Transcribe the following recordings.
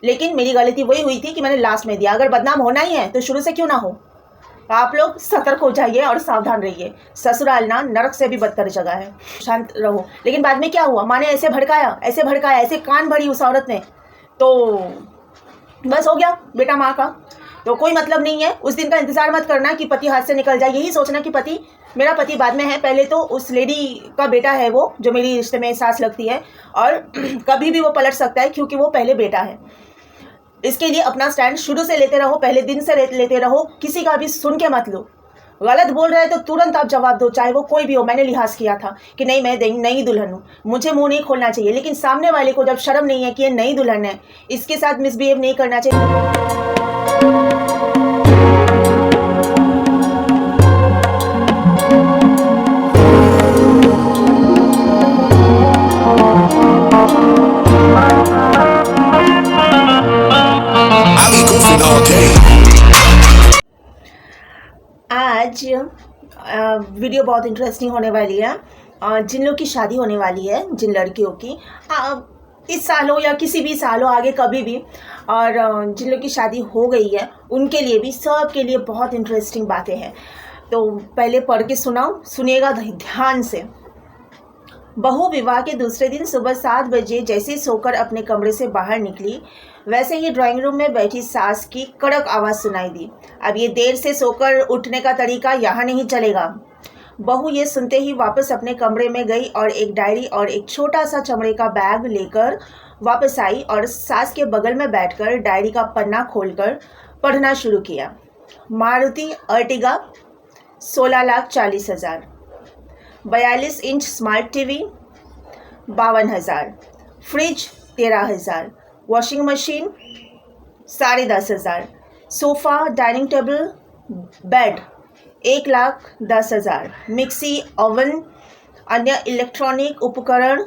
लेकिन मेरी गलती वही हुई थी कि मैंने लास्ट में दिया। अगर बदनाम होना ही है तो शुरू से क्यों ना हो। आप लोग सतर्क हो जाइए और सावधान रहिए। ससुराल ना नरक से भी बदतर जगह है। शांत रहो। लेकिन बाद में क्या हुआ, माँ ने ऐसे भड़काया, ऐसे कान भरी उस औरत ने, तो बस हो गया बेटा माँ का। तो कोई मतलब नहीं है। उस दिन का इंतजार मत करना कि पति हाथ से निकल जाए। यही सोचना कि पति, मेरा पति बाद में है, पहले तो उस लेडी का बेटा है वो, जो मेरी रिश्ते में सास लगती है, और कभी भी वो पलट सकता है क्योंकि वो पहले बेटा है। इसके लिए अपना स्टैंड शुरू से लेते रहो, पहले दिन से लेते रहो। किसी का भी सुन के मत लो। गलत बोल रहे हैं तो तुरंत आप जवाब दो, चाहे वो कोई भी हो। मैंने लिहाज किया था कि नहीं, मैं नई दुल्हन हूँ, मुझे मुंह नहीं खोलना चाहिए। लेकिन सामने वाले को जब शर्म नहीं है कि ये नई दुल्हन है, इसके साथ मिसबिहेव नहीं करना चाहिए। आज वीडियो बहुत इंटरेस्टिंग होने वाली है। जिन लोग की शादी होने वाली है, जिन लड़कियों की इस साल हो या किसी भी साल हो, आगे कभी भी, और जिन लोग की शादी हो गई है उनके लिए भी, सब के लिए बहुत इंटरेस्टिंग बातें हैं। तो पहले पढ़ के सुनिएगा ध्यान से। बहू विवाह के दूसरे दिन सुबह 7 बजे जैसे सोकर अपने कमरे से बाहर निकली, वैसे ही ड्राइंग रूम में बैठी सास की कड़क आवाज़ सुनाई दी। अब ये देर से सोकर उठने का तरीका यहाँ नहीं चलेगा। बहू ये सुनते ही वापस अपने कमरे में गई और एक डायरी और एक छोटा सा चमड़े का बैग लेकर वापस आई और सास के बगल में बैठकर डायरी का पन्ना खोलकर पढ़ना शुरू किया। Maruti Ertiga 16,40,000, 42 inch smart TV 52,000, fridge 13,000, washing machine 10,500, sofa, dining table, bed 1,10,000, mixie, oven, अन्य इलेक्ट्रॉनिक उपकरण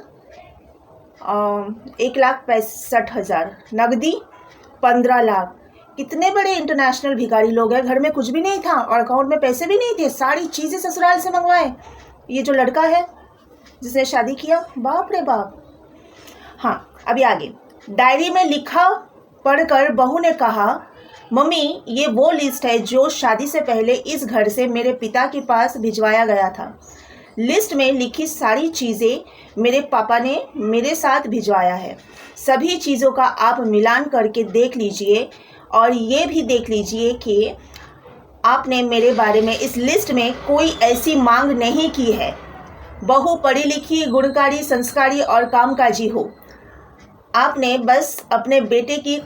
1,65,000, नकदी 15 लाख। कितने बड़े इंटरनेशनल भिखारी लोग हैं, घर में कुछ भी नहीं था और अकाउंट में पैसे भी नहीं थे, सारी चीज़ें ससुराल से मंगवाए। ये जो लड़का है जिसने शादी किया, बाप रे बाप। हाँ, अभी आगे। डायरी में लिखा पढ़कर बहू ने कहा, मम्मी ये वो लिस्ट है जो शादी से पहले इस घर से मेरे पिता के पास भिजवाया गया था। लिस्ट में लिखी सारी चीज़ें मेरे पापा ने मेरे साथ भिजवाया है। सभी चीज़ों का आप मिलान करके देख लीजिए और ये भी देख लीजिए कि आपने मेरे बारे में इस लिस्ट में कोई ऐसी मांग नहीं की है। बहू पढ़ी लिखी, गुणकारी, संस्कारी और कामकाजी हो। आपने बस अपने बेटे की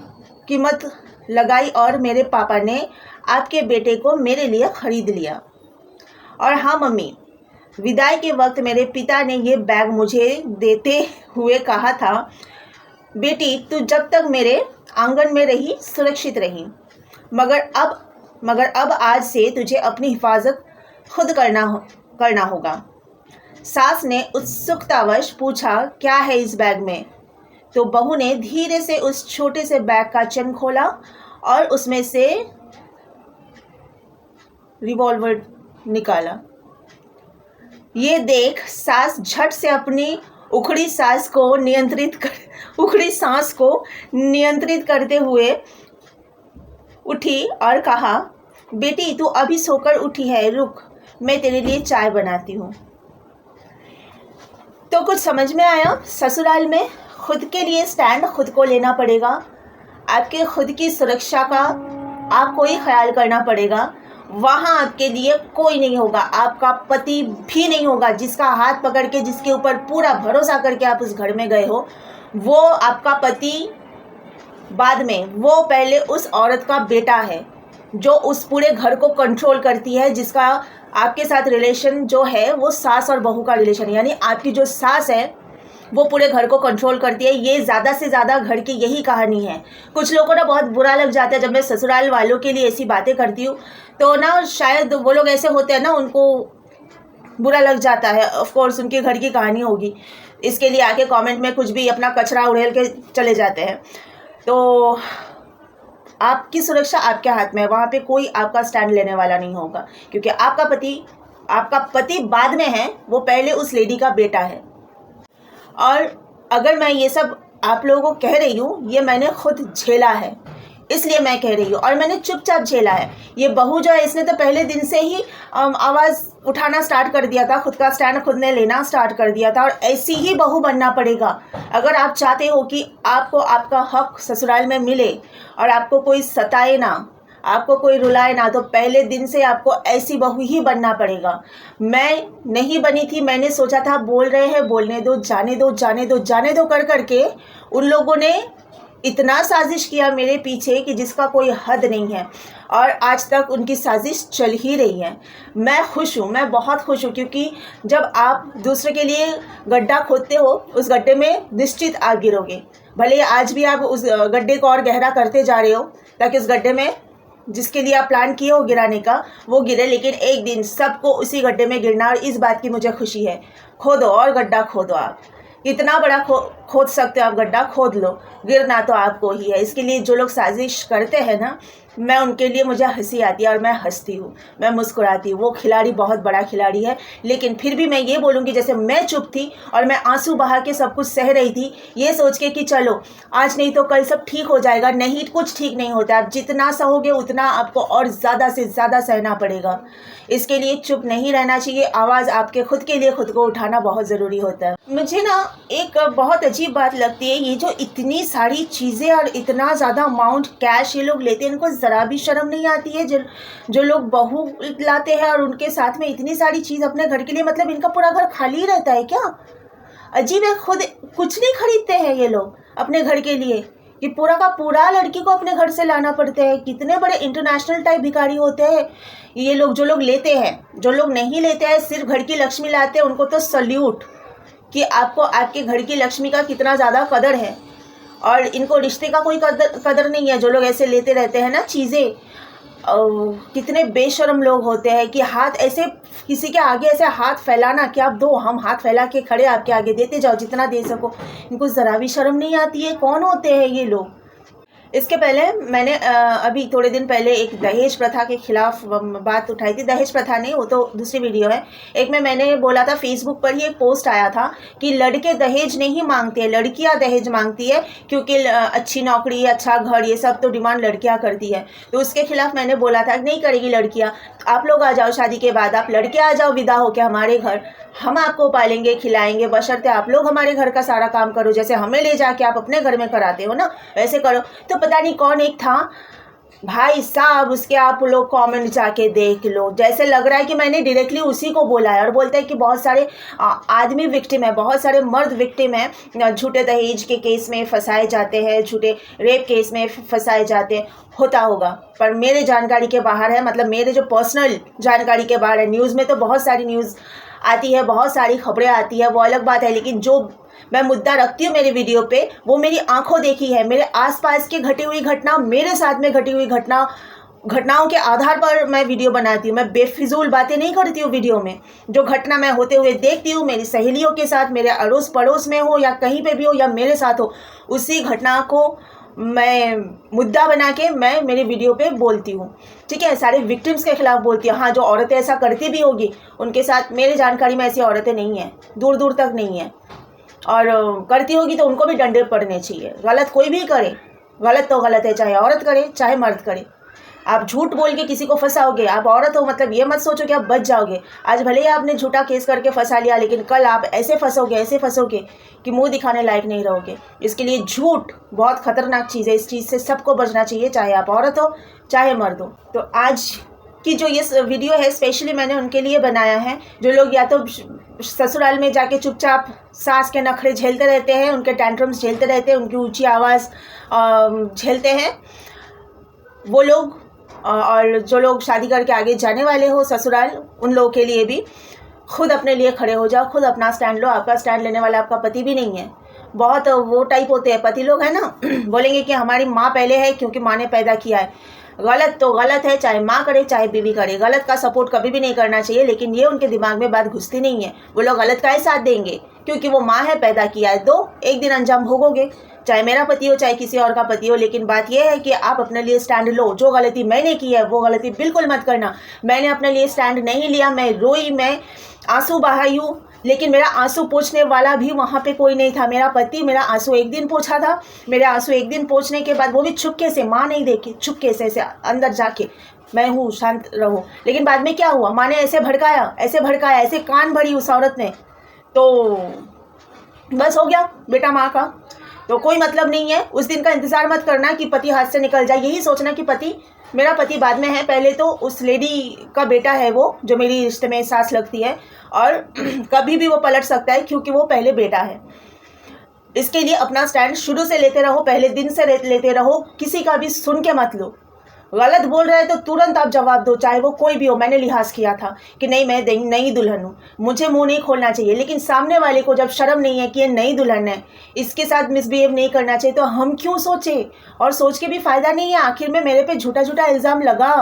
कीमत लगाई और मेरे पापा ने आपके बेटे को मेरे लिए ख़रीद लिया। और हाँ मम्मी, विदाई के वक्त मेरे पिता ने ये बैग मुझे देते हुए कहा था, बेटी तू जब तक मेरे आंगन में रही सुरक्षित रही, मगर अब आज से तुझे अपनी हिफाजत खुद करना होगा। सास ने उत्सुकतावश पूछा, क्या है इस बैग में? तो बहू ने धीरे से उस छोटे से बैग का चैन खोला और उसमें से रिवॉल्वर निकाला। ये देख सास झट से अपनी उखड़ी सांस को नियंत्रित करते हुए उठी और कहा, बेटी तू अभी सोकर उठी है, रुक मैं तेरे लिए चाय बनाती हूँ। तो कुछ समझ में आया? ससुराल में खुद के लिए स्टैंड खुद को लेना पड़ेगा। आपके खुद की सुरक्षा का आपको ही ख्याल करना पड़ेगा। वहाँ आपके लिए कोई नहीं होगा, आपका पति भी नहीं होगा। जिसका हाथ पकड़ के, जिसके ऊपर पूरा भरोसा करके आप उस घर में गए हो, वो आपका पति बाद में, वो पहले उस औरत का बेटा है जो उस पूरे घर को कंट्रोल करती है, जिसका आपके साथ रिलेशन जो है वो सास और बहू का रिलेशन है। यानी आपकी जो सास है वो पूरे घर को कंट्रोल करती है। ये ज़्यादा से ज़्यादा घर की यही कहानी है। कुछ लोगों को ना बहुत बुरा लग जाता है जब मैं ससुराल वालों के लिए ऐसी बातें करती हूँ, तो ना शायद वो लोग ऐसे होते हैं ना, उनको बुरा लग जाता है। ऑफ कोर्स उनके घर की कहानी होगी, इसके लिए आके कमेंट में कुछ भी अपना कचरा उड़ेल के चले जाते हैं। तो आपकी सुरक्षा आपके हाथ में है, वहाँ पे कोई आपका स्टैंड लेने वाला नहीं होगा, क्योंकि आपका पति बाद में है, वो पहले उस लेडी का बेटा है। और अगर मैं ये सब आप लोगों को कह रही हूँ, ये मैंने खुद झेला है, इसलिए मैं कह रही हूँ, और मैंने चुपचाप झेला है। ये बहू जो है, इसने तो पहले दिन से ही आवाज़ उठाना स्टार्ट कर दिया था, खुद का स्टैंड खुद ने लेना स्टार्ट कर दिया था, और ऐसी ही बहू बनना पड़ेगा। अगर आप चाहते हो कि आपको आपका हक ससुराल में मिले और आपको कोई सताए ना, आपको कोई रुलाए ना, तो पहले दिन से आपको ऐसी बहू ही बनना पड़ेगा। मैं नहीं बनी थी, मैंने सोचा था बोल रहे हैं, बोलने दो, जाने दो, जाने दो, जाने दो कर करके उन लोगों ने इतना साजिश किया मेरे पीछे कि जिसका कोई हद नहीं है, और आज तक उनकी साजिश चल ही रही है। मैं खुश हूँ, मैं बहुत खुश हूँ, क्योंकि जब आप दूसरे के लिए गड्ढा खोदते हो, उस गड्ढे में निश्चित आप गिरोगे। भले आज भी आप उस गड्ढे को और गहरा करते जा रहे हो ताकि उस गड्ढे में जिसके लिए आप प्लान किए हो गिराने का वो गिरे, लेकिन एक दिन सबको उसी गड्ढे में गिरना, और इस बात की मुझे खुशी है। खोदो और गड्ढा खोदो, आप इतना बड़ा खोद सकते हो, आप गड्ढा खोद लो, गिरना तो आपको ही है। इसके लिए जो लोग साजिश करते हैं ना, मैं उनके लिए, मुझे हंसी आती है और मैं हंसती हूँ, मैं मुस्कुराती हूँ। वो खिलाड़ी बहुत बड़ा खिलाड़ी है, लेकिन फिर भी मैं ये बोलूँगी, जैसे मैं चुप थी और मैं आंसू बहा के सब कुछ सह रही थी, ये सोच के कि चलो आज नहीं तो कल सब ठीक हो जाएगा। नहीं, कुछ ठीक नहीं होता। आप जितना सहोगे उतना आपको और ज़्यादा से ज़्यादा सहना पड़ेगा। इसके लिए चुप नहीं रहना चाहिए। आवाज़ आपके खुद के लिए खुद को उठाना बहुत ज़रूरी होता है। मुझे ना एक बहुत अजीब बात लगती है, ये जो इतनी सारी चीज़ें और इतना ज़्यादा अमाउंट कैश ये लोग लेते हैं, इनको ज़रा भी शर्म नहीं आती है। जो लोग बहू लाते हैं और उनके साथ में इतनी सारी चीज़ अपने घर के लिए, मतलब इनका पूरा घर खाली रहता है क्या? अजीब है, खुद कुछ नहीं खरीदते हैं ये लोग अपने घर के लिए, कि पूरा का पूरा लड़की को अपने घर से लाना पड़ता है। कितने बड़े इंटरनेशनल टाइप भिखारी होते हैं ये लोग, जो लोग लेते हैं। जो लोग नहीं लेते हैं, सिर्फ घर की लक्ष्मी लाते हैं, उनको तो सल्यूट कि आपको आपके घर की लक्ष्मी का कितना ज़्यादा कदर है, और इनको रिश्ते का कोई कदर नहीं है। जो लोग ऐसे लेते रहते हैं ना चीज़ें, कितने बेशर्म लोग होते हैं कि हाथ ऐसे किसी के आगे ऐसे हाथ फैलाना कि आप दो, हम हाथ फैला के खड़े आपके आगे, देते जाओ जितना दे सको। इनको ज़रा भी शर्म नहीं आती है। कौन होते हैं ये लोग? इसके पहले मैंने अभी थोड़े दिन पहले एक दहेज प्रथा के खिलाफ बात उठाई थी। दहेज प्रथा नहीं, वो तो दूसरी वीडियो है। एक में मैंने बोला था, फेसबुक पर ही एक पोस्ट आया था कि लड़के दहेज नहीं मांगते हैं, लड़कियां दहेज मांगती है, क्योंकि अच्छी नौकरी, अच्छा घर, ये सब तो डिमांड लड़कियां करती है। तो उसके खिलाफ मैंने बोला था नहीं करेगी लड़कियां। आप लोग आ जाओ शादी के बाद, आप लड़कियां आ जाओ विदा होकर हमारे घर, हम आपको पालेंगे खिलाएंगे, बशर्ते आप लोग हमारे घर का सारा काम करो। जैसे हमें ले जाके आप अपने घर में कराते हो ना, वैसे करो। तो पता नहीं कौन एक था भाई साहब, उसके आप लोग कमेंट जाके देख लो। जैसे लग रहा है कि मैंने डायरेक्टली उसी को बोला है, और बोलता है कि बहुत सारे आदमी विक्टिम है, बहुत सारे मर्द विक्टिम है, झूठे दहेज के केस में फंसाए जाते हैं, झूठे रेप केस में फंसाए जाते हैं। होता होगा, पर मेरे जानकारी के बाहर है, मतलब मेरे जो पर्सनल जानकारी के बाहर है। न्यूज़ में तो बहुत सारी न्यूज़ आती है, बहुत सारी खबरें आती है, वो अलग बात है, लेकिन जो मैं मुद्दा रखती हूँ मेरे वीडियो पे, वो मेरी आंखों देखी है, मेरे आसपास की घटी हुई घटना, मेरे साथ में घटी हुई घटनाओं के आधार पर मैं वीडियो बनाती हूँ। मैं बेफिजूल बातें नहीं करती हूँ वीडियो में। जो घटना मैं होते हुए देखती हूँ, मेरी सहेलियों के साथ, मेरे अड़ोस पड़ोस में हो या कहीं पे भी हो, या मेरे साथ हो, उसी घटना को मैं मुद्दा बना के मैं मेरे वीडियो पे बोलती हूँ। ठीक है, सारे विक्टिम्स के खिलाफ बोलती हूँ। हाँ, जो औरतें ऐसा करती भी होगी, उनके साथ मेरे जानकारी में ऐसी औरतें नहीं हैं, दूर दूर तक नहीं है, और करती होगी तो उनको भी डंडे पड़ने चाहिए। गलत कोई भी करे, गलत तो गलत है, चाहे औरत करे चाहे मर्द करे। आप झूठ बोल के किसी को फंसाओगे, आप औरत हो, मतलब ये मत सोचो कि आप बच जाओगे। आज भले ही आपने झूठा केस करके फंसा लिया, लेकिन कल आप ऐसे फंसोगे कि मुंह दिखाने लायक नहीं रहोगे। इसके लिए झूठ बहुत खतरनाक चीज़ है, इस चीज़ से सबको बचना चाहिए, चाहे आप औरत हो चाहे मर्द हो। तो आज की जो ये वीडियो है स्पेशली मैंने उनके लिए बनाया है, जो लोग या तो ससुराल में जाके चुपचाप सास के नखरे झेलते रहते हैं, उनके टैंट्रम्स झेलते रहते हैं, उनकी ऊंची आवाज़ झेलते हैं वो लोग, और जो लोग शादी करके आगे जाने वाले हो ससुराल, उन लोगों के लिए भी खुद अपने लिए खड़े हो जाओ, खुद अपना स्टैंड लो। आपका स्टैंड लेने वाला आपका पति भी नहीं है। बहुत वो टाइप होते हैं पति लोग, है ना, बोलेंगे कि हमारी माँ पहले है क्योंकि माँ ने पैदा किया है। गलत तो गलत है, चाहे माँ करे चाहे बीवी करे। गलत का सपोर्ट कभी भी नहीं करना चाहिए, लेकिन ये उनके दिमाग में बात घुसती नहीं है। वो लोग गलत का ही साथ देंगे क्योंकि वो माँ है, पैदा किया है। दो एक दिन अंजाम भोगोगे, चाहे मेरा पति हो चाहे किसी और का पति हो। लेकिन बात यह है कि आप अपने लिए स्टैंड लो। जो गलती मैंने की है वो गलती बिल्कुल मत करना। मैंने अपने लिए स्टैंड नहीं लिया, मैं रोई, मैं आंसू बहाई हूँ, लेकिन मेरा आंसू पोंछने वाला भी वहाँ पे कोई नहीं था। मेरा पति मेरा आंसू एक दिन पोंछा था। मेरे आंसू एक दिन पोंछने के बाद, वो भी छुपके से, माँ नहीं देखी, छुपके से ऐसे अंदर जाके, मैं हूँ शांत रहो। लेकिन बाद में क्या हुआ, माँ ने ऐसे भड़काया, ऐसे कान भरी उस औरत ने, तो बस हो गया बेटा माँ का। तो कोई मतलब नहीं है, उस दिन का इंतज़ार मत करना कि पति हाथ से निकल जाए। यही सोचना कि पति, मेरा पति बाद में है, पहले तो उस लेडी का बेटा है वो, जो मेरी रिश्ते में सास लगती है, और कभी भी वो पलट सकता है क्योंकि वो पहले बेटा है। इसके लिए अपना स्टैंड शुरू से लेते रहो, पहले दिन से लेते रहो, किसी का भी सुन के मत लो। गलत बोल रहे हैं तो तुरंत आप जवाब दो, चाहे वो कोई भी हो। मैंने लिहाज किया था कि नहीं, मैं नई दुल्हन हूँ, मुझे मुंह नहीं खोलना चाहिए। लेकिन सामने वाले को जब शर्म नहीं है कि ये नई दुल्हन है, इसके साथ मिसबिहेव नहीं करना चाहिए, तो हम क्यों सोचे, और सोच के भी फ़ायदा नहीं है। आखिर में मेरे पे झूठा झूठा इल्ज़ाम लगा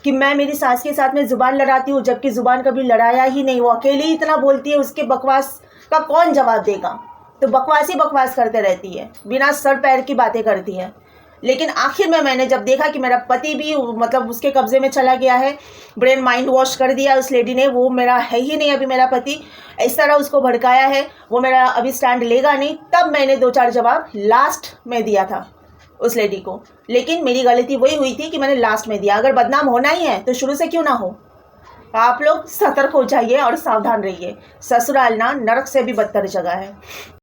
कि मैं मेरी सास के साथ में ज़ुबान लड़ाती हूँ, जबकि ज़ुबान कभी लड़ाया ही नहीं। वो अकेली ही इतना बोलती है, उसके बकवास का कौन जवाब देगा। तो बकवास ही बकवास करते रहती है, बिना सर पैर की बातें करती है। लेकिन आखिर में मैंने जब देखा कि मेरा पति भी मतलब उसके कब्जे में चला गया है, ब्रेन माइंड वॉश कर दिया उस लेडी ने, वो मेरा है ही नहीं अभी मेरा पति, इस तरह उसको भड़काया है, वो मेरा अभी स्टैंड लेगा नहीं, तब मैंने 2-4 जवाब लास्ट में दिया था उस लेडी को। लेकिन मेरी गलती वही हुई थी कि मैंने लास्ट में दिया। अगर बदनाम होना ही है तो शुरू से क्यों ना हो। आप लोग सतर्क हो जाइए और सावधान रहिए। ससुराल ना नरक से भी बदतर जगह है।